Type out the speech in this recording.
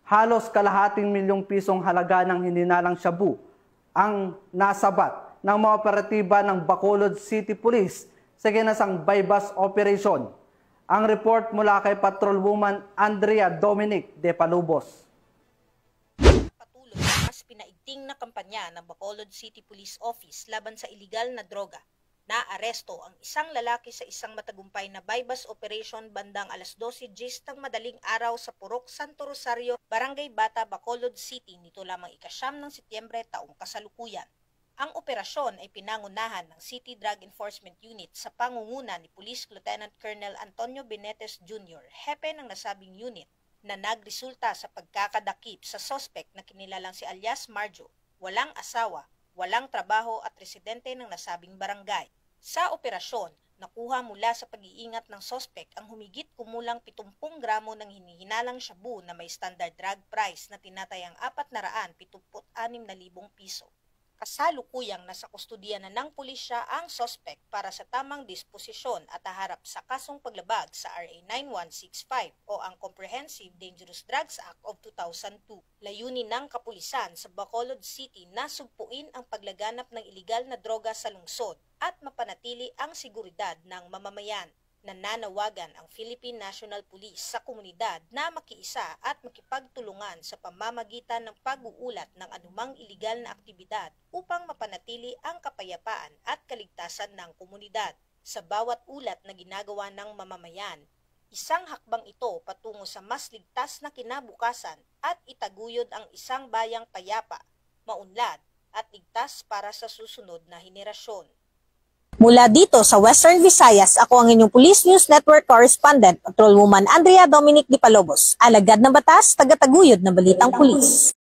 halos kalahating milyong pisong halaga ng hininalang shabu ang nasabat ng mga operatiba ng Bacolod City Police sa ginasang bypass operation. Ang report mula kay Patrolwoman Andrea Dominic de Palubos. Patuloy ang mas pinaigting na kampanya ng Bacolod City Police Office laban sa iligal na droga. Naaresto ang isang lalaki sa isang matagumpay na bypass operation bandang alas 12:10 ng madaling araw sa Purok Santo Rosario, Barangay Bata, Bacolod City nito lamang ika-9 ng Setyembre taong kasalukuyan. Ang operasyon ay pinangunahan ng City Drug Enforcement Unit sa pangunguna ni Police Lieutenant Colonel Antonio Benetes Jr., hepe ng nasabing unit, na nagresulta sa pagkakadakip sa suspect na kinilalang si alias Marjo, walang asawa, walang trabaho at residente ng nasabing barangay. Sa operasyon, nakuha mula sa pag-iingat ng suspect ang humigit kumulang 70 gramo ng hinihinalang shabu na may standard drug price na tinatayang 476,000 piso. Kasalukuyang nasa kustudiya na ng pulisya ang suspect para sa tamang disposisyon at haharap sa kasong paglabag sa RA 9165 o ang Comprehensive Dangerous Drugs Act of 2002. Layunin ng kapulisan sa Bacolod City na sugpuin ang paglaganap ng iligal na droga sa lungsod at mapanatili ang seguridad ng mamamayan. Nananawagan ang Philippine National Police sa komunidad na makiisa at makipagtulungan sa pamamagitan ng pag-uulat ng anumang iligal na aktibidad upang mapanatili ang kapayapaan at kaligtasan ng komunidad. Sa bawat ulat na ginagawa ng mamamayan, isang hakbang ito patungo sa mas ligtas na kinabukasan at itaguyod ang isang bayang payapa, maunlad at ligtas para sa susunod na henerasyon. Mula dito sa Western Visayas, ako ang inyong Police News Network Correspondent, Patrolwoman Andrea Dominic de Palubos. Alagad ng batas, tagataguyod ng balitang pulis.